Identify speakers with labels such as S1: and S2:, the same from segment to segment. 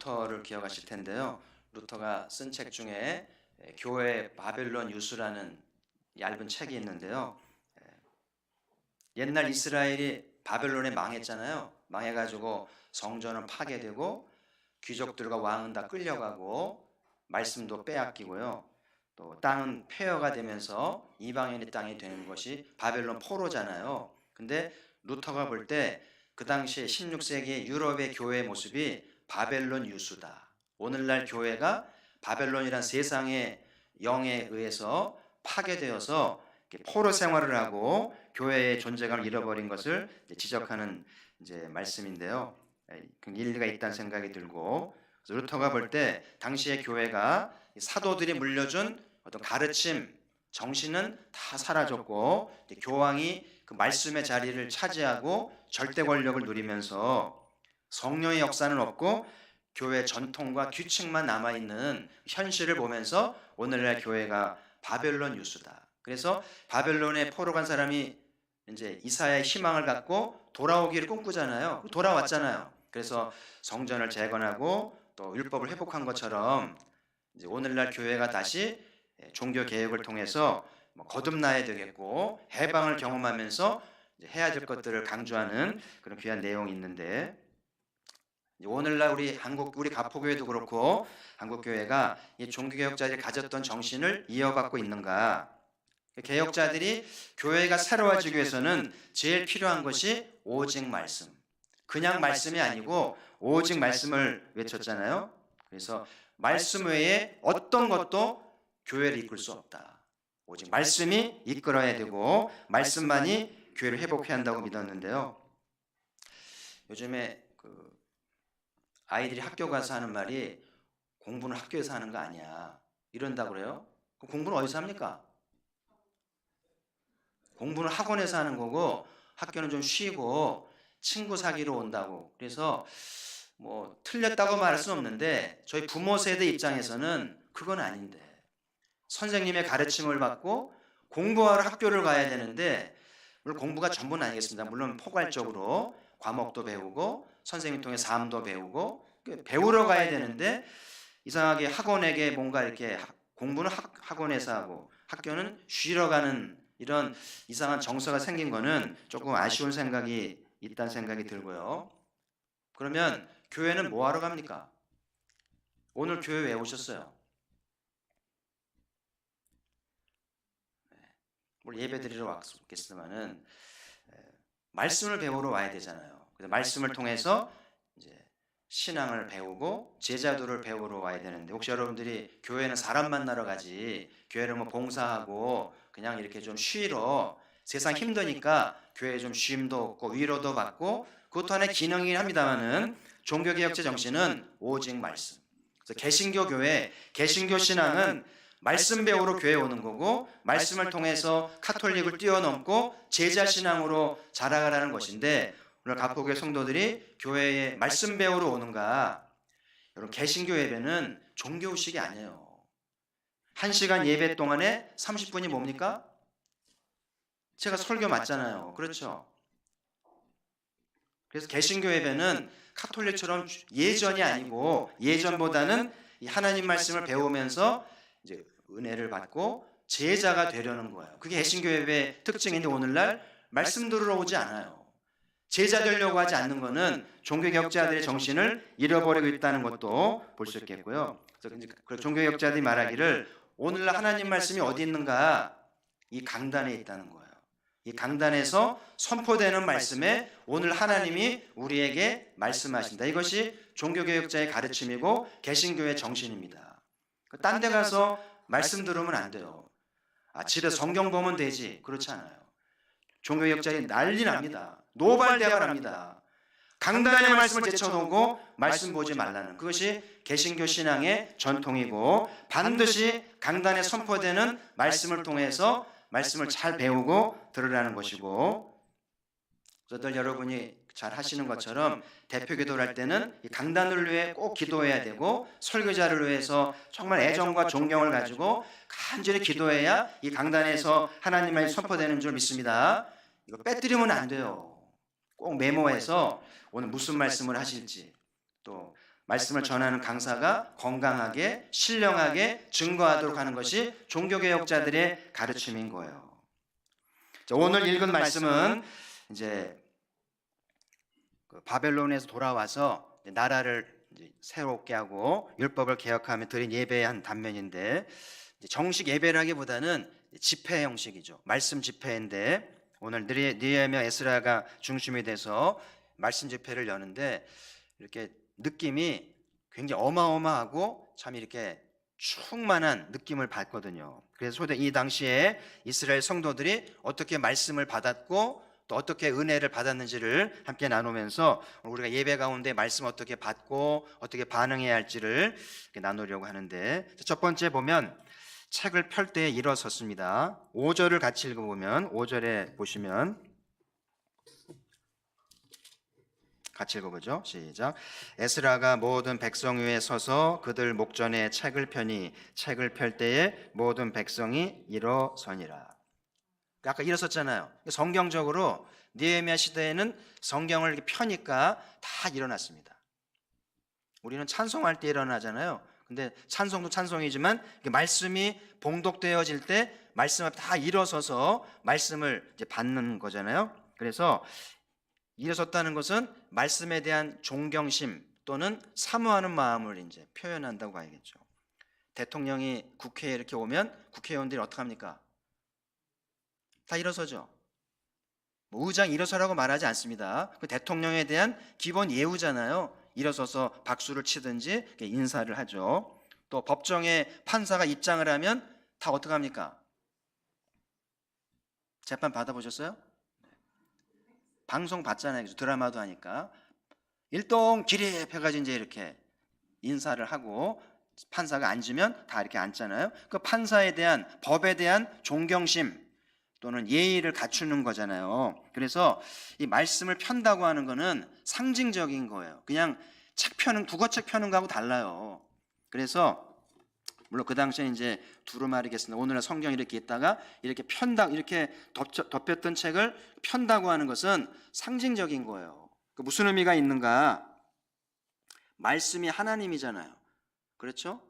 S1: 루터를 기억하실 텐데요. 루터가 쓴 책 중에 교회 바벨론 유수라는 얇은 책이 있는데요. 옛날 이스라엘이 바벨론에 망했잖아요. 망해가지고 성전은 파괴되고 귀족들과 왕은 다 끌려가고 말씀도 빼앗기고요. 또 땅은 폐허가 되면서 이방인의 땅이 되는 것이 바벨론 포로잖아요. 근데 루터가 볼 때 그 당시에 16세기 유럽의 교회의 모습이 바벨론 유수다. 오늘날 교회가 바벨론이란 세상의 영에 의해서 파괴되어서 포로 생활을 하고 교회의 존재감을 잃어버린 것을 지적하는 말씀인데요. 일리가 있다는 생각이 들고, 그래서 루터가 볼 때 당시의 교회가 사도들이 물려준 어떤 가르침, 정신은 다 사라졌고 교황이 그 말씀의 자리를 차지하고 절대 권력을 누리면서 성령의 역사는 없고 교회 전통과 규칙만 남아있는 현실을 보면서 오늘날 교회가 바벨론 유수다. 그래서 바벨론에 포로 간 사람이 이제 이사야의 희망을 갖고 돌아오기를 꿈꾸잖아요. 돌아왔잖아요. 그래서 성전을 재건하고 또 율법을 회복한 것처럼 이제 오늘날 교회가 다시 종교 개혁을 통해서 거듭나야 되겠고 해방을 경험하면서 해야 될 것들을 강조하는 그런 귀한 내용이 있는데, 오늘날 우리 가포교회도 그렇고 한국교회가 이 종교개혁자들이 가졌던 정신을 이어받고 있는가? 개혁자들이 교회가 새로워지기 위해서는 제일 필요한 것이 오직 말씀. 그냥 말씀이 아니고 오직 말씀을 외쳤잖아요. 그래서 말씀 외에 어떤 것도 교회를 이끌 수 없다. 오직 말씀이 이끌어야 되고 말씀만이 교회를 회복해야 한다고 믿었는데요. 요즘에 아이들이 학교 가서 하는 말이 공부는 학교에서 하는 거 아니야 이런다고 그래요. 공부는 어디서 합니까? 공부는 학원에서 하는 거고 학교는 좀 쉬고 친구 사귀러 온다고. 그래서 뭐 틀렸다고 말할 수는 없는데 저희 부모 세대 입장에서는 그건 아닌데, 선생님의 가르침을 받고 공부하러 학교를 가야 되는데, 물론 공부가 전부는 아니겠습니다. 물론 포괄적으로 과목도 배우고 선생님 통해 삶도 배우고 배우러 가야 되는데, 이상하게 학원에게 뭔가 이렇게 공부는 학원에서 하고 학교는 쉬러 가는 이런 이상한 정서가 생긴 거는 조금 아쉬운 생각이 있다는 생각이 들고요. 그러면 교회는 뭐 하러 갑니까? 오늘 교회 왜 오셨어요? 물론 예배 드리러 왔겠지만은 말씀을 배우러 와야 되잖아요. 그래서 말씀을 통해서 이제 신앙을 배우고 제자도를 배우러 와야 되는데, 혹시 여러분들이 교회는 사람 만나러 가지 교회를 뭐 봉사하고 그냥 이렇게 좀 쉬러, 세상 힘드니까 교회에 좀 쉼도 얻고 위로도 받고 그것도 하나의 기능이긴 합니다만은 종교개혁자 정신은 오직 말씀. 그래서 개신교 교회, 개신교 신앙은 말씀 배우러 교회에 오는 거고 말씀을 통해서 카톨릭을 뛰어넘고 제자 신앙으로 자라가라는 것인데, 오늘 가포교회 성도들이 교회에 말씀 배우러 오는가? 여러분, 개신교 예배는 종교의식이 아니에요. 1시간 예배 동안에 30분이 뭡니까? 제가 설교 맞잖아요. 그렇죠? 그래서 개신교 예배는 카톨릭처럼 예전이 아니고 예전보다는 하나님 말씀을 배우면서 이제 은혜를 받고 제자가 되려는 거예요. 그게 개신교 예배의 특징인데, 오늘날 말씀 들으러 오지 않아요. 제자 되려고 하지 않는 것은 종교개혁자들의 정신을 잃어버리고 있다는 것도 볼 수 있겠고요. 그래서 종교개혁자들이 말하기를 오늘날 하나님 말씀이 어디 있는가? 이 강단에 있다는 거예요. 이 강단에서 선포되는 말씀에 오늘 하나님이 우리에게 말씀하신다. 이것이 종교개혁자의 가르침이고 개신교의 정신입니다. 딴 데 가서 말씀 들으면 안 돼요. 집에서 성경 보면 되지. 그렇지 않아요. 종교개혁자들이 난리 납니다. 노발대발합니다. 강단의 말씀을 제쳐놓고 말씀 보지 말라는, 그것이 개신교 신앙의 전통이고 반드시 강단에 선포되는 말씀을 통해서 말씀을 잘 배우고 들으라는 것이고, 저들 여러분이 잘 하시는 것처럼 대표 기도를 할 때는 이 강단을 위해 꼭 기도해야 되고 설교자를 위해서 정말 애정과 존경을 가지고 간절히 기도해야 이 강단에서 하나님의 선포되는 줄 믿습니다. 이거 빼뜨리면 안 돼요. 꼭 메모해서 오늘 무슨 말씀을 하실지, 또 말씀을 전하는 강사가 건강하게 신령하게 증거하도록 하는 것이 종교개혁자들의 가르침인 거예요. 자, 오늘 읽은 말씀은 이제 바벨론에서 돌아와서 나라를 이제 새롭게 하고 율법을 개혁하며 드린 예배의 한 단면인데, 정식 예배라기보다는 집회 형식이죠. 말씀 집회인데 오늘 느헤미야 에스라가 중심이 돼서 말씀 집회를 여는데 이렇게 느낌이 굉장히 어마어마하고 참 이렇게 충만한 느낌을 받거든요. 그래서 이 당시에 이스라엘 성도들이 어떻게 말씀을 받았고 또 어떻게 은혜를 받았는지를 함께 나누면서 우리가 예배 가운데 말씀 어떻게 받고 어떻게 반응해야 할지를 나누려고 하는데, 첫 번째 보면 책을 펼 때 일어섰습니다. 5절을 같이 읽어보면, 5절에 보시면 같이 읽어보죠. 시작. 에스라가 모든 백성 위에 서서 그들 목전에 책을 펴니 책을 펼 때에 모든 백성이 일어서니라. 아까 일어섰잖아요. 성경적으로 느헤미야 시대에는 성경을 이렇게 펴니까 다 일어났습니다. 우리는 찬송할 때 일어나잖아요. 근데 찬송도 찬송이지만 말씀이 봉독되어질 때 말씀 앞에 다 일어서서 말씀을 이제 받는 거잖아요. 그래서 일어섰다는 것은 말씀에 대한 존경심 또는 사모하는 마음을 이제 표현한다고 봐야겠죠. 대통령이 국회에 이렇게 오면 국회의원들이 어떻게 합니까? 다 일어서죠. 의장 일어서라고 말하지 않습니다. 그 대통령에 대한 기본 예우잖아요. 일어서서 박수를 치든지 인사를 하죠. 또 법정에 판사가 입장을 하면 다 어떻게 합니까? 재판 받아보셨어요? 방송 봤잖아요. 드라마도 하니까 일동 기립해가지고 이제 이렇게 인사를 하고 판사가 앉으면 다 이렇게 앉잖아요. 그 판사에 대한 법에 대한 존경심 또는 예의를 갖추는 거잖아요. 그래서 이 말씀을 편다고 하는 거는 상징적인 거예요. 그냥 책 펴는, 국어책 펴는 거하고 달라요. 그래서 물론 그 당시에 이제 두루마리겠습니다. 오늘날 성경 이렇게 있다가 이렇게 편다, 이렇게 덮였던 책을 편다고 하는 것은 상징적인 거예요. 무슨 의미가 있는가? 말씀이 하나님이잖아요. 그렇죠?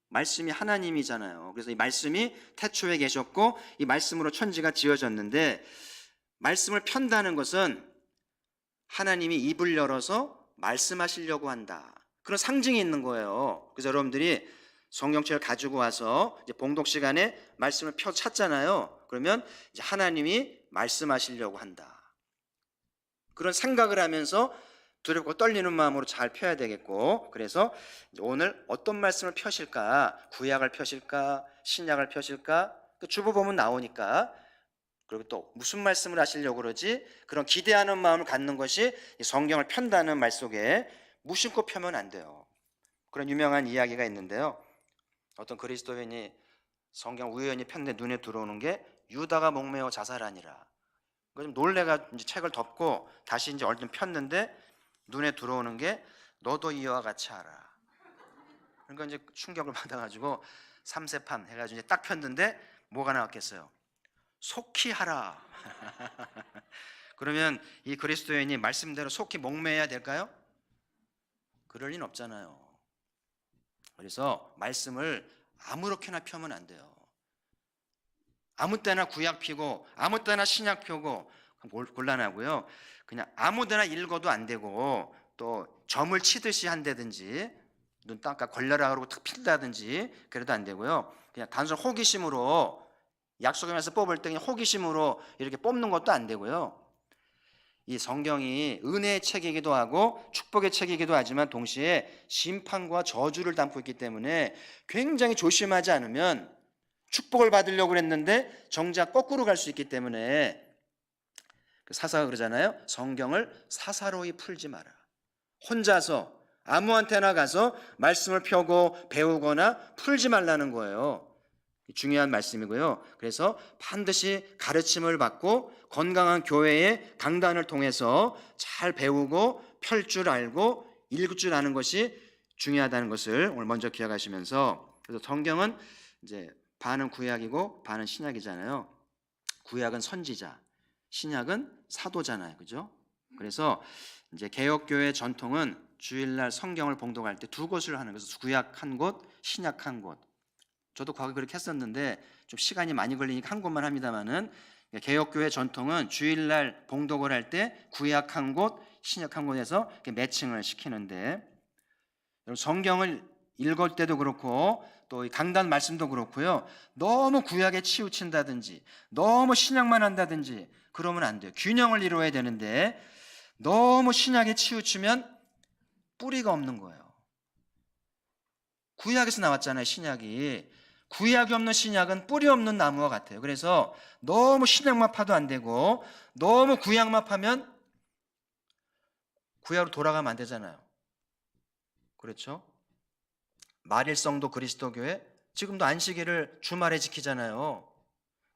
S1: 말씀이 하나님이잖아요. 그래서 이 말씀이 태초에 계셨고 이 말씀으로 천지가 지어졌는데, 말씀을 편다는 것은 하나님이 입을 열어서 말씀하시려고 한다, 그런 상징이 있는 거예요. 그래서 여러분들이 성경책을 가지고 와서 이제 봉독 시간에 말씀을 펴 찾잖아요. 그러면 이제 하나님이 말씀하시려고 한다, 그런 생각을 하면서 두렵고 떨리는 마음으로 잘 펴야 되겠고, 그래서 오늘 어떤 말씀을 펴실까? 구약을 펴실까? 신약을 펴실까? 그 주보 보면 나오니까. 그리고 또 무슨 말씀을 하시려고 그러지? 그런 기대하는 마음을 갖는 것이 성경을 편다는 말 속에 무심코 펴면 안 돼요. 그런 유명한 이야기가 있는데요. 어떤 그리스도인이 성경 우연히 폈는데 눈에 들어오는 게 유다가 목매어 자살하니라. 좀 놀래가 이제 책을 덮고 다시 이제 얼른 폈는데 눈에 들어오는 게 너도 이와 같이 하라. 그러니까 이제 충격을 받아가지고 삼세판 해가지고 이제 딱 폈는데 뭐가 나왔겠어요? 속히 하라. 그러면 이 그리스도인이 말씀대로 속히 목매야 될까요? 그럴 리는 없잖아요. 그래서 말씀을 아무렇게나 펴면 안 돼요. 아무 때나 구약 펴고 아무 때나 신약 펴고 곤란하고요. 그냥 아무 데나 읽어도 안 되고, 또 점을 치듯이 한다든지 눈 닦아 걸려라 그러고 탁 필다든지 그래도 안 되고요. 그냥 단순 호기심으로 약속하면서 뽑을 때 그냥 호기심으로 이렇게 뽑는 것도 안 되고요. 이 성경이 은혜의 책이기도 하고 축복의 책이기도 하지만 동시에 심판과 저주를 담고 있기 때문에 굉장히 조심하지 않으면 축복을 받으려고 했는데 정작 거꾸로 갈 수 있기 때문에 사사가 그러잖아요. 성경을 사사로이 풀지 마라. 혼자서 아무한테나 가서 말씀을 펴고 배우거나 풀지 말라는 거예요. 중요한 말씀이고요. 그래서 반드시 가르침을 받고 건강한 교회의 강단을 통해서 잘 배우고 펼 줄 알고 읽을 줄 아는 것이 중요하다는 것을 오늘 먼저 기억하시면서, 그래서 성경은 이제 반은 구약이고 반은 신약이잖아요. 구약은 선지자, 신약은 사도잖아요. 그죠? 그래서 이제 개혁교회 전통은 주일날 성경을 봉독할 때 두 곳을 하는 것은 구약 한 곳, 신약 한 곳. 저도 과거에 그렇게 했었는데 좀 시간이 많이 걸리니까 한 곳만 합니다만은 개혁교회 전통은 주일날 봉독을 할 때 구약 한 곳, 신약 한 곳에서 매칭을 시키는데 성경을 읽을 때도 그렇고 또 강단 말씀도 그렇고요. 너무 구약에 치우친다든지 너무 신약만 한다든지 그러면 안 돼요. 균형을 이루어야 되는데 너무 신약에 치우치면 뿌리가 없는 거예요. 구약에서 나왔잖아요, 신약이. 구약이 없는 신약은 뿌리 없는 나무와 같아요. 그래서 너무 신약만 파도 안 되고 너무 구약만 파면 구약으로 돌아가면 안 되잖아요. 그렇죠? 말일성도 그리스도교회 지금도 안식일을 주말에 지키잖아요.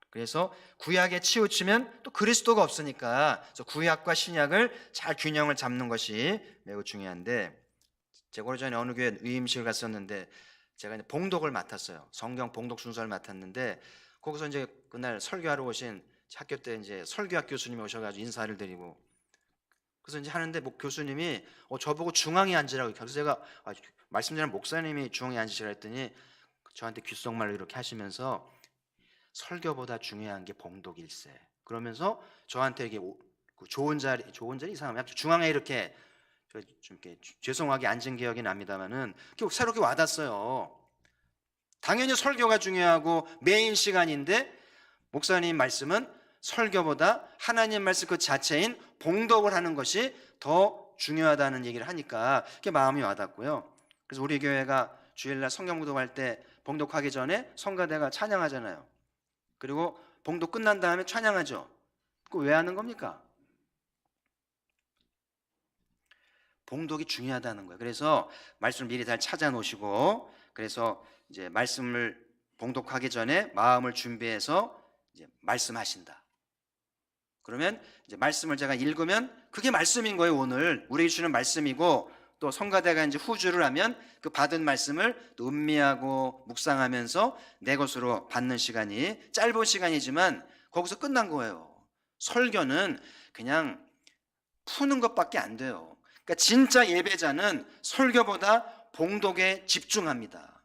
S1: 그래서 구약에 치우치면 또 그리스도가 없으니까 그래서 구약과 신약을 잘 균형을 잡는 것이 매우 중요한데 제가 오래전에 어느 교회 위임식을 갔었는데 제가 이제 봉독을 맡았어요. 성경 봉독 순서를 맡았는데 거기서 이제 그날 설교하러 오신 학교 때 이제 설교학 교수님이 오셔가지고 인사를 드리고 그래서 이제 하는데 교수님이 저보고 중앙에 앉으라고 그래서 제가 말씀드리는 목사님이 중앙에 앉으시라 했더니 저한테 귓속말로 이렇게 하시면서 설교보다 중요한 게 봉독일세. 그러면서 저한테 이게 좋은 자리 이상하면 중앙에 이렇게 좀 이렇게 죄송하게 앉은 기억이 납니다만은 새롭게 와닿았어요. 당연히 설교가 중요하고 메인 시간인데 목사님 말씀은 설교보다 하나님 말씀 그 자체인 봉독을 하는 것이 더 중요하다는 얘기를 하니까 그게 마음이 와닿고요. 그래서 우리 교회가 주일날 성경 봉독할 때 봉독하기 전에 성가대가 찬양하잖아요. 그리고 봉독 끝난 다음에 찬양하죠. 그거 왜 하는 겁니까? 봉독이 중요하다는 거예요. 그래서 말씀을 미리 잘 찾아 놓으시고 그래서 이제 말씀을 봉독하기 전에 마음을 준비해서 이제 말씀하신다. 그러면 이제 말씀을 제가 읽으면 그게 말씀인 거예요. 오늘 우리에게 주는 말씀이고 또 성가대가 이제 후주를 하면 그 받은 말씀을 또 음미하고 묵상하면서 내 것으로 받는 시간이 짧은 시간이지만 거기서 끝난 거예요. 설교는 그냥 푸는 것밖에 안 돼요. 그러니까 진짜 예배자는 설교보다 봉독에 집중합니다.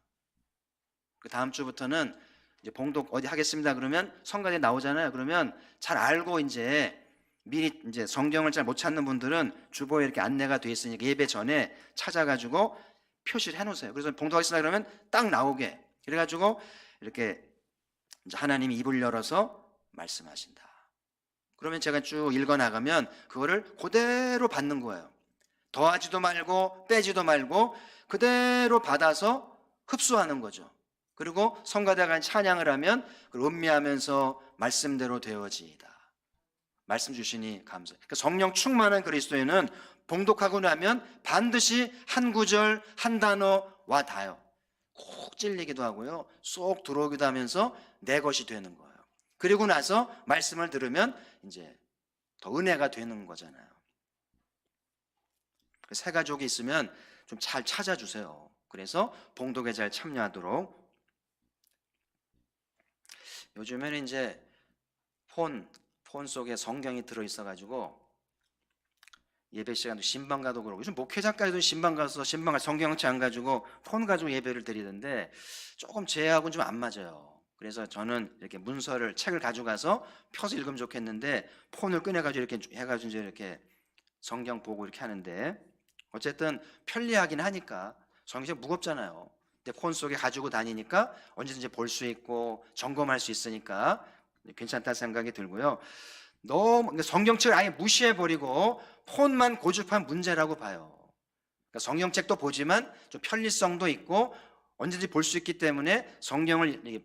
S1: 그 다음 주부터는 이제 봉독 어디 하겠습니다. 그러면 성가대 나오잖아요. 그러면 잘 알고 이제 미리 이제 성경을 잘 못 찾는 분들은 주보에 이렇게 안내가 돼 있으니까 예배 전에 찾아가지고 표시를 해놓으세요. 그래서 봉독하겠습니다. 그러면 딱 나오게. 그래가지고 이렇게 이제 하나님이 입을 열어서 말씀하신다. 그러면 제가 쭉 읽어 나가면 그거를 그대로 받는 거예요. 더하지도 말고 빼지도 말고 그대로 받아서 흡수하는 거죠. 그리고 성가대가 찬양을 하면 그걸 음미하면서 말씀대로 되어지이다. 말씀 주시니 감사해요. 그러니까 성령 충만한 그리스도인은 봉독하고 나면 반드시 한 구절 한 단어 와 닿아요. 콕 찔리기도 하고요. 쏙 들어오기도 하면서 내 것이 되는 거예요. 그리고 나서 말씀을 들으면 이제 더 은혜가 되는 거잖아요. 새 가족이 있으면 좀 잘 찾아주세요. 그래서 봉독에 잘 참여하도록. 요즘에는 이제 폰 속에 성경이 들어있어가지고 예배 시간도 신방 가도 그러고 요즘 목회자까지도 신방 가서 성경책 안 가지고 폰 가지고 예배를 드리던데 조금 제하고는 좀 안 맞아요. 그래서 저는 이렇게 문서를 책을 가져가서 펴서 읽으면 좋겠는데 폰을 꺼내가지고 이렇게 해가지고 이제 이렇게 성경 보고 이렇게 하는데 어쨌든 편리하긴 하니까 성경책 무겁잖아요. 근데 폰 속에 가지고 다니니까 언제든지 볼 수 있고 점검할 수 있으니까 괜찮다 생각이 들고요. 너무 성경책을 아예 무시해버리고 폰만 고집한 문제라고 봐요. 그러니까 성경책도 보지만 좀 편리성도 있고 언제든지 볼 수 있기 때문에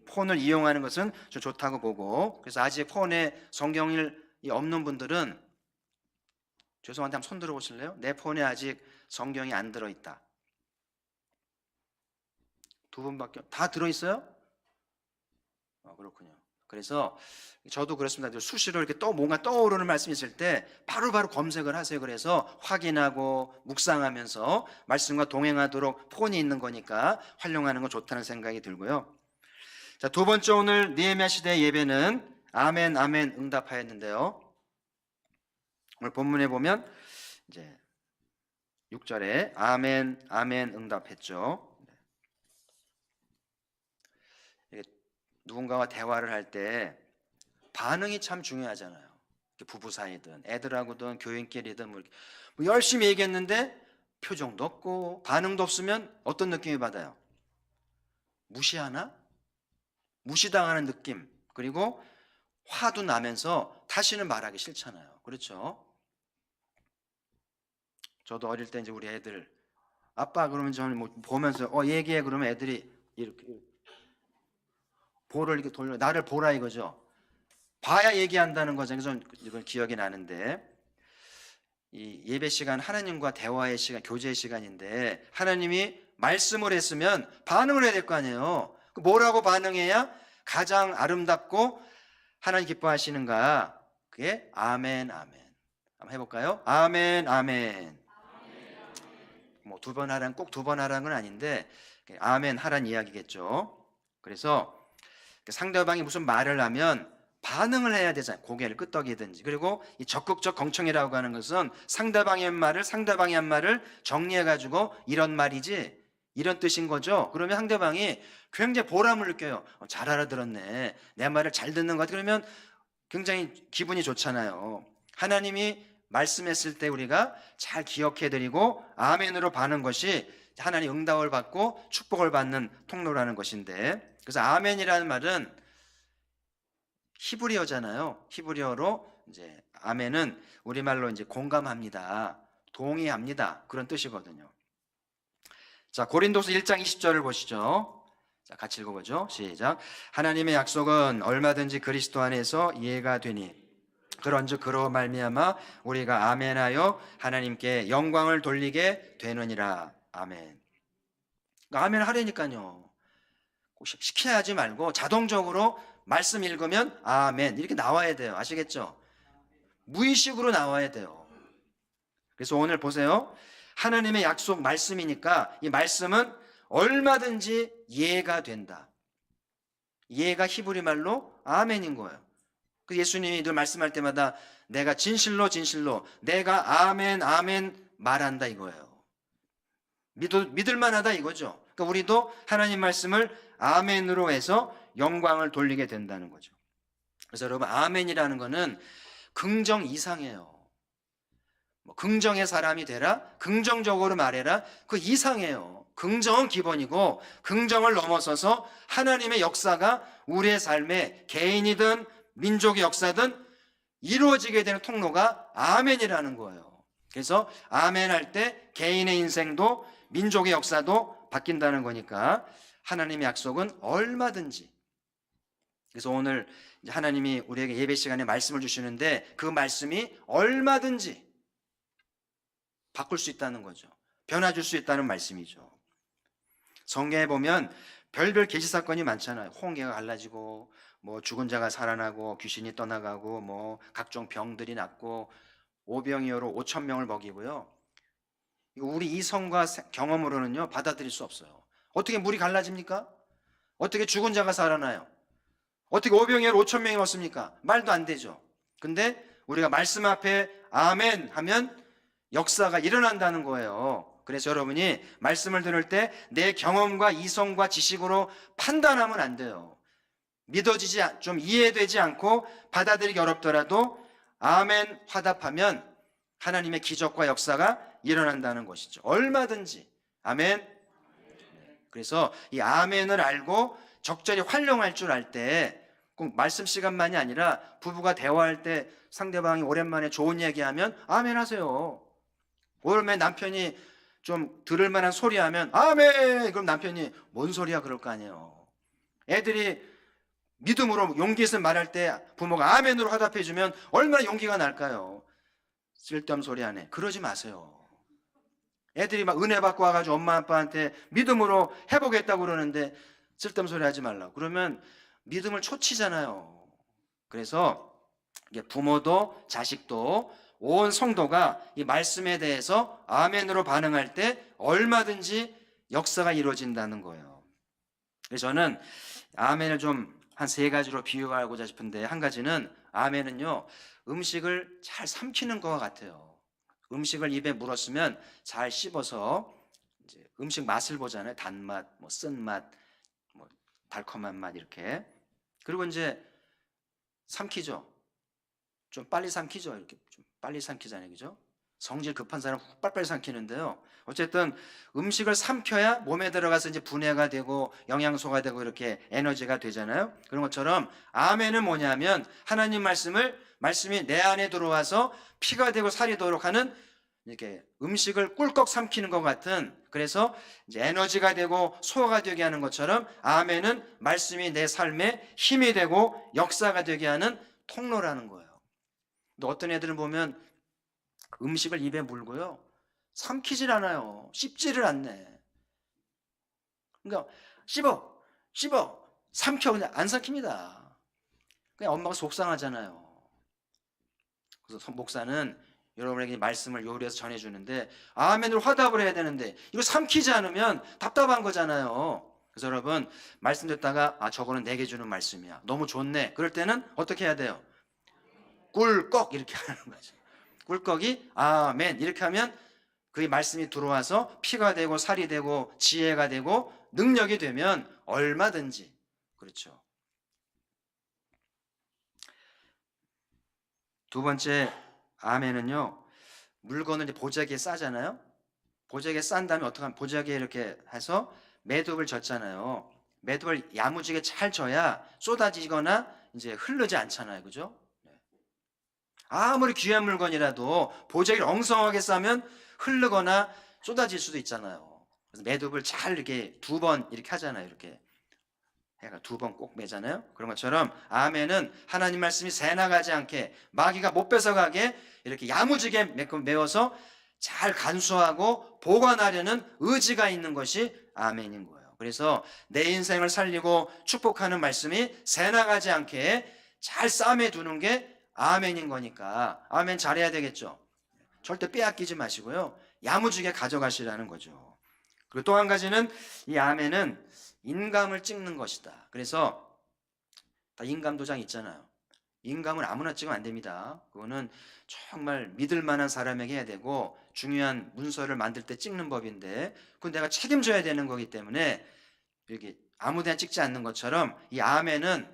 S1: 폰을 이용하는 것은 좀 좋다고 보고 그래서 아직 폰에 성경이 없는 분들은 죄송한데 한번 손 들어보실래요? 내 폰에 아직 성경이 안 들어있다. 두 분밖에 다 들어있어요? 그렇군요. 그래서 저도 그렇습니다. 수시로 이렇게 뭔가 떠오르는 말씀이 있을 때 바로바로 검색을 하세요. 그래서 확인하고 묵상하면서 말씀과 동행하도록 폰이 있는 거니까 활용하는 건 좋다는 생각이 들고요. 자, 두 번째 오늘 느헤미야 시대의 예배는 아멘 아멘 응답하였는데요. 오늘 본문에 보면 이제 6절에 아멘, 아멘 응답했죠. 누군가와 대화를 할 때 반응이 참 중요하잖아요. 부부 사이든 애들하고든 교인끼리든 뭐 열심히 얘기했는데 표정도 없고 반응도 없으면 어떤 느낌이 받아요? 무시하나? 무시당하는 느낌. 그리고 화도 나면서 다시는 말하기 싫잖아요. 그렇죠? 저도 어릴 때 이제 우리 애들 아빠 그러면 저는 뭐 보면서 얘기해 그러면 애들이 이렇게 볼을 이렇게 돌려 나를 보라 이거죠. 봐야 얘기한다는 거죠. 그래서 이건 기억이 나는데 이 예배 시간 하나님과 대화의 시간, 교제의 시간인데 하나님이 말씀을 했으면 반응을 해야 될 거 아니에요. 뭐라고 반응해야 가장 아름답고 하나님 기뻐하시는가? 그게 아멘, 아멘. 한번 해볼까요? 아멘, 아멘. 뭐 두 번 하라는 꼭 두 번 하라는 건 아닌데 아멘 하라는 이야기겠죠. 그래서 상대방이 무슨 말을 하면 반응을 해야 되잖아요. 고개를 끄덕이든지. 그리고 이 적극적 경청이라고 하는 것은 상대방이 한 말을 정리해가지고 이런 말이지 이런 뜻인 거죠. 그러면 상대방이 굉장히 보람을 느껴요. 잘 알아들었네. 내 말을 잘 듣는 것 같아. 그러면 굉장히 기분이 좋잖아요. 하나님이 말씀했을 때 우리가 잘 기억해드리고 아멘으로 받는 것이 하나님 응답을 받고 축복을 받는 통로라는 것인데, 그래서 아멘이라는 말은 히브리어잖아요. 히브리어로 이제 아멘은 우리말로 이제 공감합니다, 동의합니다 그런 뜻이거든요. 자, 고린도서 1장 20절을 보시죠. 자, 같이 읽어보죠. 시작. 하나님의 약속은 얼마든지 그리스도 안에서 이해가 되니 그런즉 그로 말미암아 우리가 아멘하여 하나님께 영광을 돌리게 되느니라. 아멘. 그러니까 아멘 하려니까요. 꼭 시켜야 하지 말고 자동적으로 말씀 읽으면 아멘 이렇게 나와야 돼요. 아시겠죠? 무의식으로 나와야 돼요. 그래서 오늘 보세요. 하나님의 약속 말씀이니까 이 말씀은 얼마든지 이해가 된다. 이해가 히브리 말로 아멘인 거예요. 그 예수님이 늘 말씀할 때마다 내가 진실로 진실로 내가 아멘 아멘 말한다 이거예요. 믿을 만하다 이거죠. 그러니까 우리도 하나님 말씀을 아멘으로 해서 영광을 돌리게 된다는 거죠. 그래서 여러분 아멘이라는 거는 긍정 이상이에요. 뭐 긍정의 사람이 되라, 긍정적으로 말해라, 그 이상이에요. 긍정은 기본이고 긍정을 넘어서서 하나님의 역사가 우리의 삶에 개인이든 민족의 역사든 이루어지게 되는 통로가 아멘이라는 거예요. 그래서 아멘 할 때 개인의 인생도 민족의 역사도 바뀐다는 거니까 하나님의 약속은 얼마든지. 그래서 오늘 하나님이 우리에게 예배 시간에 말씀을 주시는데 그 말씀이 얼마든지 바꿀 수 있다는 거죠. 변화 줄 수 있다는 말씀이죠. 성경에 보면 별별 계시 사건이 많잖아요. 홍해가 갈라지고 뭐 죽은 자가 살아나고 귀신이 떠나가고 뭐 각종 병들이 낫고 오병이어로 5천 명을 먹이고요. 우리 이성과 경험으로는요 받아들일 수 없어요. 어떻게 물이 갈라집니까? 어떻게 죽은 자가 살아나요? 어떻게 오병이어로 5천 명이 먹습니까? 말도 안 되죠. 근데 우리가 말씀 앞에 아멘 하면 역사가 일어난다는 거예요. 그래서 여러분이 말씀을 들을 때 내 경험과 이성과 지식으로 판단하면 안 돼요. 믿어지지, 좀 이해되지 않고 받아들이기 어렵더라도 아멘 화답하면 하나님의 기적과 역사가 일어난다는 것이죠. 얼마든지. 아멘. 그래서 이 아멘을 알고 적절히 활용할 줄 알 때 꼭 말씀 시간만이 아니라 부부가 대화할 때 상대방이 오랜만에 좋은 얘기하면 아멘 하세요. 오랜만에 남편이 좀 들을 만한 소리 하면 아멘! 그럼 남편이 뭔 소리야 그럴 거 아니에요. 애들이 믿음으로 용기 있어 말할 때 부모가 아멘으로 화답해 주면 얼마나 용기가 날까요? 쓸데없는 소리 하네. 그러지 마세요. 애들이 막 은혜 받고 와가지고 엄마 아빠한테 믿음으로 해보겠다고 그러는데 쓸데없는 소리 하지 말라고. 그러면 믿음을 초치잖아요. 그래서 부모도 자식도 온 성도가 이 말씀에 대해서 아멘으로 반응할 때 얼마든지 역사가 이루어진다는 거예요. 그래서 저는 아멘을 좀 한 세 가지로 비유하고자 싶은데, 한 가지는 아멘은요 음식을 잘 삼키는 것 같아요. 음식을 입에 물었으면 잘 씹어서 이제 음식 맛을 보잖아요. 단맛, 뭐 쓴맛, 뭐 달콤한 맛 이렇게. 그리고 이제 삼키죠. 좀 빨리 삼키죠. 이렇게 좀 빨리 삼키잖아요. 그죠? 성질 급한 사람 빨리빨리 삼키는데요. 어쨌든 음식을 삼켜야 몸에 들어가서 이제 분해가 되고 영양소가 되고 이렇게 에너지가 되잖아요. 그런 것처럼 아멘은 뭐냐면 하나님 말씀이 내 안에 들어와서 피가 되고 살이 되도록 하는 이렇게 음식을 꿀꺽 삼키는 것 같은, 그래서 이제 에너지가 되고 소화가 되게 하는 것처럼 아멘은 말씀이 내 삶에 힘이 되고 역사가 되게 하는 통로라는 거예요. 근데 어떤 애들은 보면 음식을 입에 물고요, 삼키질 않아요. 씹지를 않네. 그러니까 씹어 삼켜, 그냥 안 삼킵니다. 그냥 엄마가 속상하잖아요. 그래서 목사는 여러분에게 말씀을 요리해서 전해주는데 아멘으로 화답을 해야 되는데 이거 삼키지 않으면 답답한 거잖아요. 그래서 여러분 말씀 듣다가 저거는 내게 주는 말씀이야, 너무 좋네, 그럴 때는 어떻게 해야 돼요? 꿀꺽 이렇게 하는 거죠. 꿀꺽이 아멘 이렇게 하면 그 말씀이 들어와서 피가 되고 살이 되고 지혜가 되고 능력이 되면 얼마든지. 그렇죠. 두 번째 아멘은요, 물건을 이제 보자기에 싸잖아요. 보자기에 싼 다음에 어떻게 하면, 보자기에 이렇게 해서 매듭을 졌잖아요. 매듭을 야무지게 잘 져야 쏟아지거나 이제 흐르지 않잖아요. 그죠? 아무리 귀한 물건이라도 보자기를 엉성하게 싸면 흐르거나 쏟아질 수도 있잖아요. 그래서 매듭을 잘 이렇게 두 번 이렇게 하잖아요. 이렇게 해가 두 번 꼭 매잖아요. 그런 것처럼 아멘은 하나님 말씀이 새 나가지 않게, 마귀가 못 뺏어가게 이렇게 야무지게 메워서 잘 간수하고 보관하려는 의지가 있는 것이 아멘인 거예요. 그래서 내 인생을 살리고 축복하는 말씀이 새 나가지 않게 잘 싸매 두는 게 아멘인 거니까 아멘 잘해야 되겠죠. 절대 빼앗기지 마시고요, 야무지게 가져가시라는 거죠. 그리고 또 한 가지는 이 아멘은 인감을 찍는 것이다. 그래서 다 인감 도장 있잖아요. 인감은 아무나 찍으면 안 됩니다. 그거는 정말 믿을 만한 사람에게 해야 되고 중요한 문서를 만들 때 찍는 법인데 그건 내가 책임져야 되는 거기 때문에 이렇게 아무데나 찍지 않는 것처럼 이 아멘은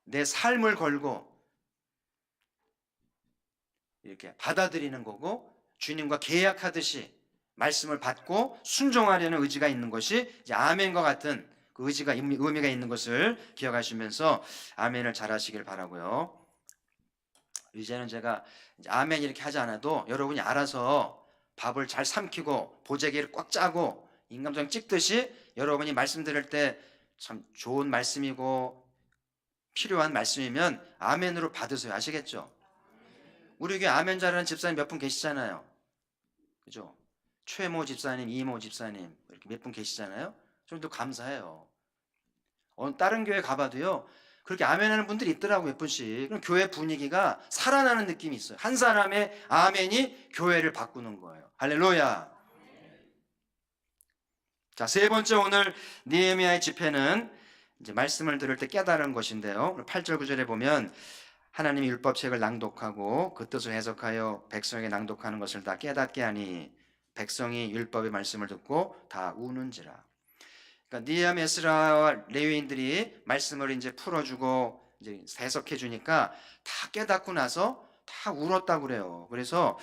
S1: 내 삶을 걸고 이렇게 받아들이는 거고, 주님과 계약하듯이 말씀을 받고 순종하려는 의지가 있는 것이 이제 아멘과 같은 그 의미가 있는 것을 기억하시면서 아멘을 잘 하시길 바라고요. 이제는 제가 이제 아멘 이렇게 하지 않아도 여러분이 알아서 밥을 잘 삼키고 보자기를 꽉 짜고 인감도장 찍듯이 여러분이 말씀 들을 때 참 좋은 말씀이고 필요한 말씀이면 아멘으로 받으세요. 아시겠죠? 우리 교회 아멘 잘하는 집사님 몇 분 계시잖아요. 그죠? 최모 집사님, 이모 집사님 이렇게 몇 분 계시잖아요. 저도 감사해요. 다른 교회 가봐도요, 그렇게 아멘하는 분들이 있더라고요. 몇 분씩. 그럼 교회 분위기가 살아나는 느낌이 있어요. 한 사람의 아멘이 교회를 바꾸는 거예요. 할렐루야. 자, 세 번째 오늘 느헤미야의 집회는 이제 말씀을 들을 때 깨달은 것인데요. 8절 9절에 보면 하나님이 율법책을 낭독하고 그 뜻을 해석하여 백성에게 낭독하는 것을 다 깨닫게 하니 백성이 율법의 말씀을 듣고 다 우는지라. 그러니까 느헤미야, 에스라와 레위인들이 말씀을 이제 풀어주고 이제 해석해 주니까 다 깨닫고 나서 다 울었다고 그래요. 그래서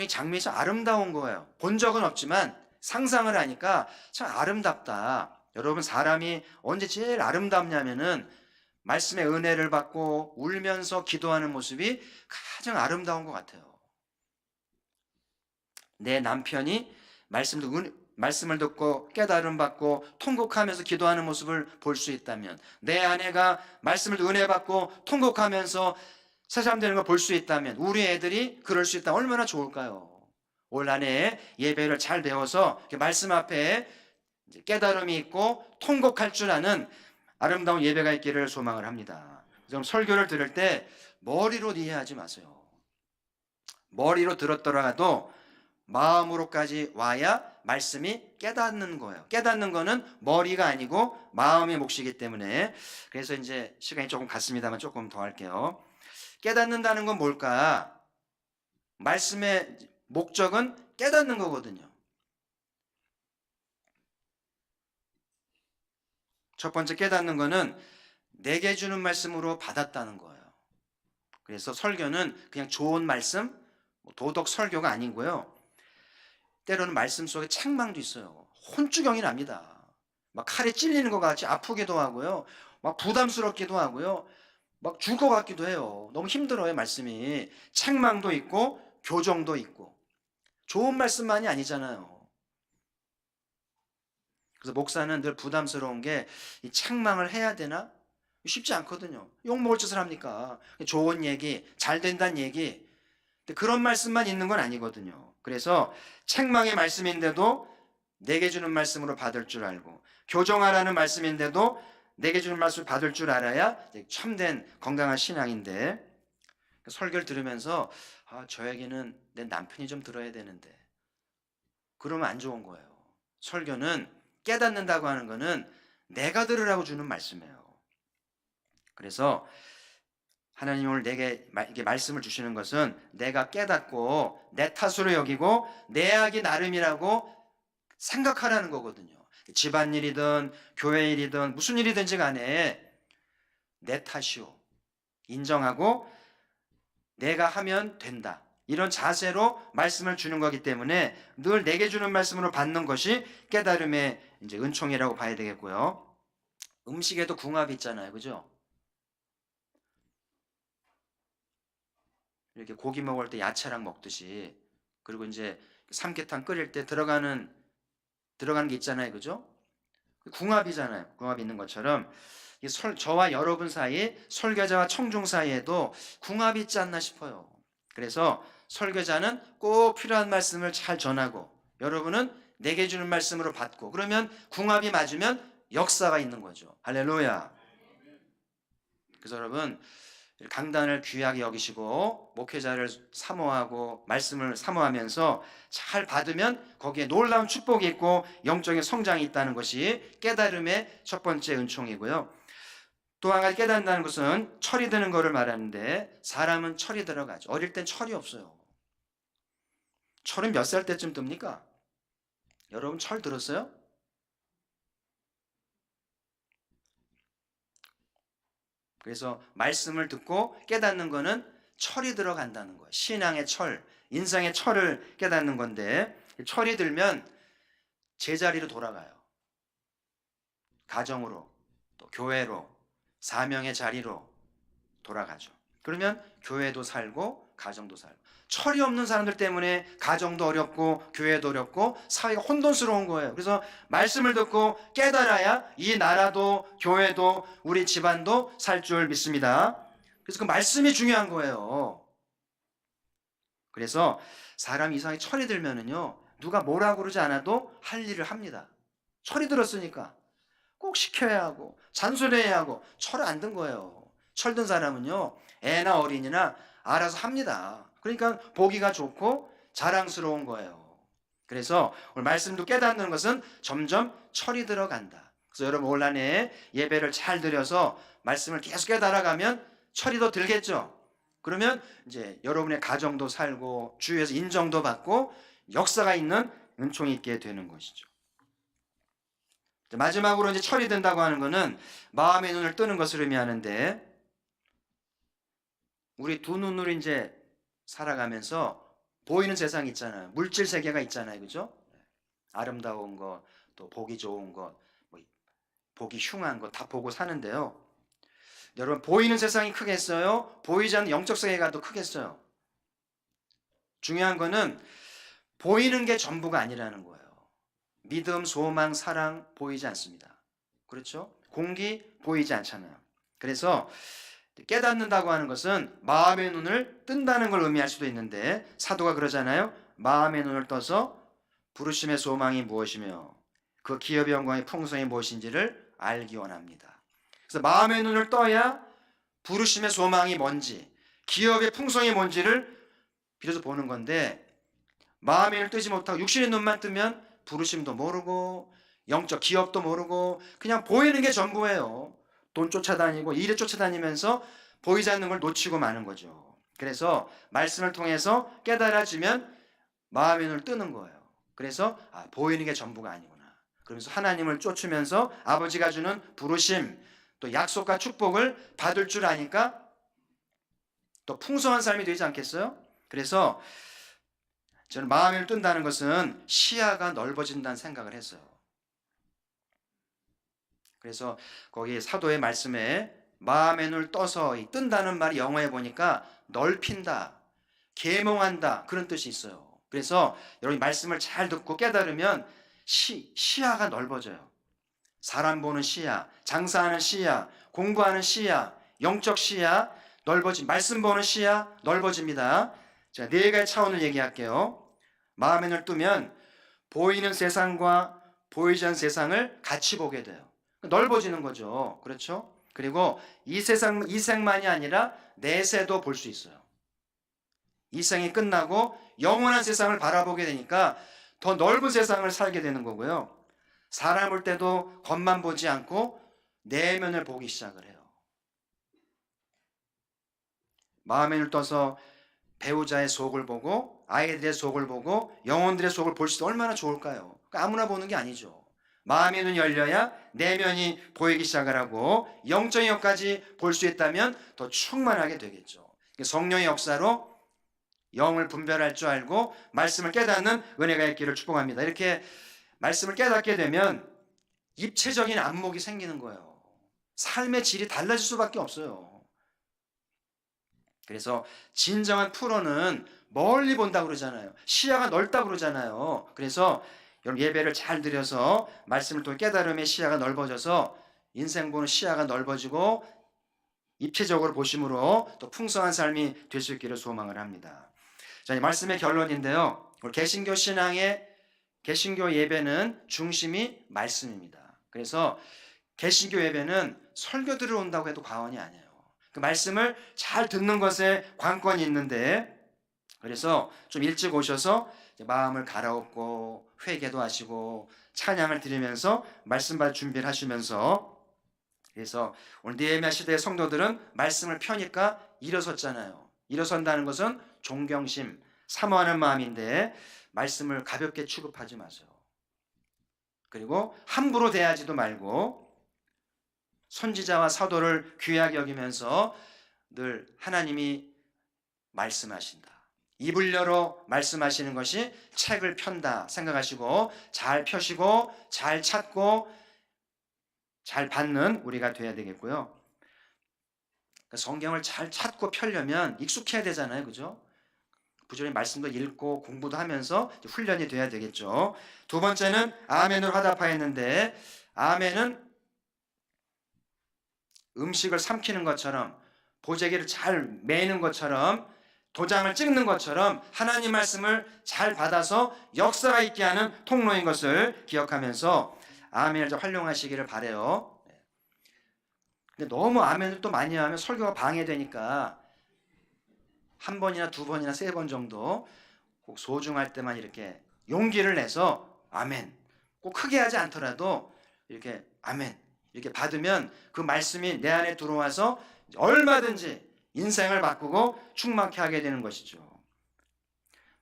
S1: 이 장면이 참 아름다운 거예요. 본 적은 없지만 상상을 하니까 참 아름답다. 여러분, 사람이 언제 제일 아름답냐면은 말씀의 은혜를 받고 울면서 기도하는 모습이 가장 아름다운 것 같아요. 내 남편이 말씀을 듣고 깨달음 받고 통곡하면서 기도하는 모습을 볼 수 있다면, 내 아내가 말씀을 은혜 받고 통곡하면서 새삼되는 걸 볼 수 있다면, 우리 애들이 그럴 수 있다면 얼마나 좋을까요? 올 한 해 예배를 잘 배워서 말씀 앞에 깨달음이 있고 통곡할 줄 아는 아름다운 예배가 있기를 소망을 합니다. 그럼 설교를 들을 때 머리로 이해하지 마세요. 머리로 들었더라도 마음으로까지 와야 말씀이 깨닫는 거예요. 깨닫는 거는 머리가 아니고 마음의 몫이기 때문에. 그래서 이제 시간이 조금 갔습니다만 조금 더 할게요. 깨닫는다는 건 뭘까? 말씀에 목적은 깨닫는 거거든요. 첫 번째 깨닫는 거는 내게 주는 말씀으로 받았다는 거예요. 그래서 설교는 그냥 좋은 말씀, 도덕 설교가 아니고요. 때로는 말씀 속에 책망도 있어요. 혼주경이 납니다. 막 칼에 찔리는 것 같이 아프기도 하고요. 막 부담스럽기도 하고요. 막 줄 것 같기도 해요. 너무 힘들어요, 말씀이. 책망도 있고 교정도 있고. 좋은 말씀만이 아니잖아요. 그래서 목사는 늘 부담스러운 게 이 책망을 해야 되나? 쉽지 않거든요. 욕먹을 짓을 합니까? 좋은 얘기, 잘 된다는 얘기. 근데 그런 말씀만 있는 건 아니거든요. 그래서 책망의 말씀인데도 내게 주는 말씀으로 받을 줄 알고, 교정하라는 말씀인데도 내게 주는 말씀을 받을 줄 알아야 참된 건강한 신앙인데, 설교를 들으면서 저 얘기는 내 남편이 좀 들어야 되는데, 그러면 안 좋은 거예요. 설교는 깨닫는다고 하는 거는 내가 들으라고 주는 말씀이에요. 그래서 하나님 오늘 내게 이렇게 말씀을 주시는 것은 내가 깨닫고 내 탓으로 여기고 내 악이 나름이라고 생각하라는 거거든요. 집안일이든 교회 일이든 무슨 일이든지 간에 내 탓이오 인정하고 내가 하면 된다. 이런 자세로 말씀을 주는 거기 때문에 늘 내게 주는 말씀으로 받는 것이 깨달음의 이제 은총이라고 봐야 되겠고요. 음식에도 궁합이 있잖아요. 그죠? 이렇게 고기 먹을 때 야채랑 먹듯이, 그리고 이제 삼계탕 끓일 때 들어가는 게 있잖아요. 그죠? 궁합이잖아요. 궁합이 있는 것처럼 저와 여러분 사이, 설교자와 청중 사이에도 궁합이 있지 않나 싶어요. 그래서 설교자는 꼭 필요한 말씀을 잘 전하고 여러분은 내게 주는 말씀으로 받고, 그러면 궁합이 맞으면 역사가 있는 거죠. 할렐루야. 그래서 여러분 강단을 귀하게 여기시고 목회자를 사모하고 말씀을 사모하면서 잘 받으면 거기에 놀라운 축복이 있고 영적인 성장이 있다는 것이 깨달음의 첫 번째 은총이고요. 또 한 가지 깨닫는다는 것은 철이 드는 것을 말하는데, 사람은 철이 들어가죠. 어릴 땐 철이 없어요. 철은 몇 살 때쯤 듭니까? 여러분 철 들었어요? 그래서 말씀을 듣고 깨닫는 거는 철이 들어간다는 거예요. 신앙의 철, 인생의 철을 깨닫는 건데, 철이 들면 제자리로 돌아가요. 가정으로, 또 교회로, 사명의 자리로 돌아가죠. 그러면 교회도 살고 가정도 살고. 철이 없는 사람들 때문에 가정도 어렵고 교회도 어렵고 사회가 혼돈스러운 거예요. 그래서 말씀을 듣고 깨달아야 이 나라도 교회도 우리 집안도 살 줄 믿습니다. 그래서 그 말씀이 중요한 거예요. 그래서 사람 이상이 철이 들면은요, 누가 뭐라 그러지 않아도 할 일을 합니다. 철이 들었으니까 꼭 시켜야 하고 잔소리해야 하고. 철 안 든 거예요. 철든 사람은요, 애나 어린이나 알아서 합니다. 그러니까 보기가 좋고 자랑스러운 거예요. 그래서 오늘 말씀도 깨닫는 것은 점점 철이 들어간다. 그래서 여러분 올 한 해 예배를 잘 드려서 말씀을 계속 깨달아가면 철이 더 들겠죠. 그러면 이제 여러분의 가정도 살고 주위에서 인정도 받고 역사가 있는 은총이 있게 되는 것이죠. 마지막으로 이제 철이 든다고 하는 것은 마음의 눈을 뜨는 것을 의미하는데, 우리 두 눈으로 이제 살아가면서 보이는 세상이 있잖아요. 물질 세계가 있잖아요. 그죠? 아름다운 것, 또 보기 좋은 것, 보기 흉한 것 다 보고 사는데요. 여러분 보이는 세상이 크겠어요? 보이지 않는 영적 세계가 더 크겠어요? 중요한 거는 보이는 게 전부가 아니라는 거예요. 믿음, 소망, 사랑 보이지 않습니다. 그렇죠? 공기 보이지 않잖아요. 그래서 깨닫는다고 하는 것은 마음의 눈을 뜬다는 걸 의미할 수도 있는데, 사도가 그러잖아요. 마음의 눈을 떠서 부르심의 소망이 무엇이며 그 기업의 영광의 풍성이 무엇인지를 알기 원합니다. 그래서 마음의 눈을 떠야 부르심의 소망이 뭔지, 기업의 풍성이 뭔지를 비로소 보는 건데, 마음의 눈을 뜨지 못하고 육신의 눈만 뜨면 부르심도 모르고 영적 기업도 모르고 그냥 보이는 게 전부예요. 돈 쫓아다니고 일에 쫓아다니면서 보이지 않는 걸 놓치고 마는 거죠. 그래서 말씀을 통해서 깨달아지면 마음의 눈을 뜨는 거예요. 그래서 보이는 게 전부가 아니구나. 그러면서 하나님을 쫓으면서 아버지가 주는 부르심, 또 약속과 축복을 받을 줄 아니까 또 풍성한 삶이 되지 않겠어요? 그래서 저는 마음의 눈을 뜬다는 것은 시야가 넓어진다는 생각을 했어요. 그래서 거기 사도의 말씀에 마음의 눈을 떠서 뜬다는 말이 영어에 보니까 넓힌다, 계몽한다 그런 뜻이 있어요. 그래서 여러분이 말씀을 잘 듣고 깨달으면 시야가 넓어져요. 사람 보는 시야, 장사하는 시야, 공부하는 시야, 영적 시야 넓어지, 말씀 보는 시야 넓어집니다. 자, 네 가지 차원을 얘기할게요. 마음의 눈을 뜨면 보이는 세상과 보이지 않는 세상을 같이 보게 돼요. 넓어지는 거죠. 그렇죠? 그리고 이 세상만이 아니라 내세도 볼 수 있어요. 이 생이 끝나고 영원한 세상을 바라보게 되니까 더 넓은 세상을 살게 되는 거고요. 사람 볼 때도 겉만 보지 않고 내면을 보기 시작을 해요. 마음의 눈을 떠서 배우자의 속을 보고 아이들의 속을 보고 영혼들의 속을 볼 수 있으면 얼마나 좋을까요? 아무나 보는 게 아니죠. 마음의 눈이 열려야 내면이 보이기 시작을 하고 영적인 것까지 볼 수 있다면 더 충만하게 되겠죠. 성령의 역사로 영을 분별할 줄 알고 말씀을 깨닫는 은혜가 있기를 축복합니다. 이렇게 말씀을 깨닫게 되면 입체적인 안목이 생기는 거예요. 삶의 질이 달라질 수밖에 없어요. 그래서 진정한 프로는 멀리 본다고 그러잖아요. 시야가 넓다고 그러잖아요. 그래서 여러분 예배를 잘 드려서 말씀을 통해 깨달음의 시야가 넓어져서 인생 보는 시야가 넓어지고 입체적으로 보심으로 또 풍성한 삶이 될 수 있기를 소망을 합니다. 자, 이 말씀의 결론인데요. 개신교 신앙의 개신교 예배는 중심이 말씀입니다. 그래서 개신교 예배는 설교 들어온다고 해도 과언이 아니에요. 그 말씀을 잘 듣는 것에 관건이 있는데, 그래서 좀 일찍 오셔서 마음을 갈아엎고 회개도 하시고 찬양을 드리면서 말씀 받을 준비를 하시면서, 그래서 오늘 느헤미야 시대의 성도들은 말씀을 펴니까 일어섰잖아요. 일어선다는 것은 존경심, 사모하는 마음인데 말씀을 가볍게 취급하지 마세요. 그리고 함부로 대하지도 말고 선지자와 사도를 귀하게 여기면서 늘 하나님이 말씀하신다, 입을 열어 말씀하시는 것이 책을 편다 생각하시고 잘 펴시고 잘 찾고 잘 받는 우리가 돼야 되겠고요. 성경을 잘 찾고 펴려면 익숙해야 되잖아요. 그죠? 부지런히 말씀도 읽고 공부도 하면서 훈련이 돼야 되겠죠. 두 번째는 아멘으로 화답하였는데, 아멘은 음식을 삼키는 것처럼, 보재기를 잘 매는 것처럼, 도장을 찍는 것처럼 하나님 말씀을 잘 받아서 역사가 있게 하는 통로인 것을 기억하면서 아멘을 활용하시기를 바라요. 근데 너무 아멘을 또 많이 하면 설교가 방해되니까 한 번이나 두 번이나 세 번 정도 꼭 소중할 때만 이렇게 용기를 내서 아멘, 꼭 크게 하지 않더라도 이렇게 아멘 이렇게 받으면 그 말씀이 내 안에 들어와서 얼마든지 인생을 바꾸고 충만케 하게 되는 것이죠.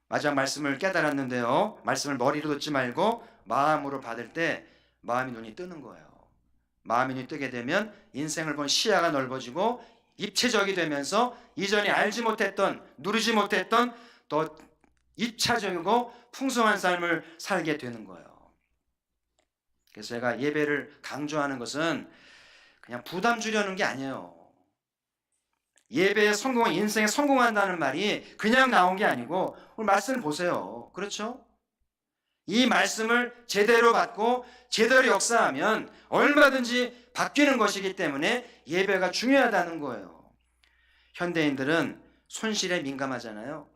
S1: 마지막 말씀을 깨달았는데요, 말씀을 머리로 듣지 말고 마음으로 받을 때 마음의 눈이 뜨는 거예요. 마음의 눈이 뜨게 되면 인생을 본 시야가 넓어지고 입체적이 되면서 이전에 알지 못했던, 누리지 못했던 더 입차적이고 풍성한 삶을 살게 되는 거예요. 그래서 제가 예배를 강조하는 것은 그냥 부담 주려는 게 아니에요. 예배에 성공한, 인생에 성공한다는 말이 그냥 나온 게 아니고, 오늘 말씀을 보세요. 그렇죠? 이 말씀을 제대로 받고 제대로 역사하면 얼마든지 바뀌는 것이기 때문에 예배가 중요하다는 거예요. 현대인들은 손실에 민감하잖아요.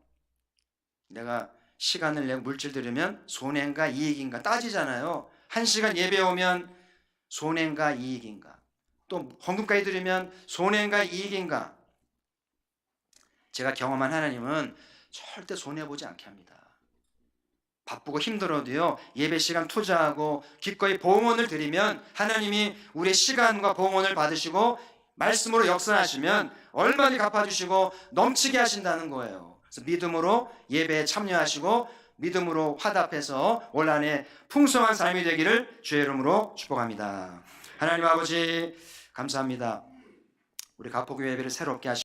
S1: 내가 시간을 내고 물질 들으면 손해인가 이익인가 따지잖아요. 1시간 예배 오면 손해인가 이익인가, 또 헌금까지 들으면 손해인가 이익인가. 제가 경험한 하나님은 절대 손해보지 않게 합니다. 바쁘고 힘들어도요, 예배 시간 투자하고 기꺼이 봉헌을 드리면 하나님이 우리의 시간과 봉헌을 받으시고 말씀으로 역사하시면 얼마든지 갚아주시고 넘치게 하신다는 거예요. 그래서 믿음으로 예배에 참여하시고 믿음으로 화답해서 올 한해 풍성한 삶이 되기를 주의 이름으로 축복합니다. 하나님 아버지 감사합니다. 우리 가포교회 예배를 새롭게 하시고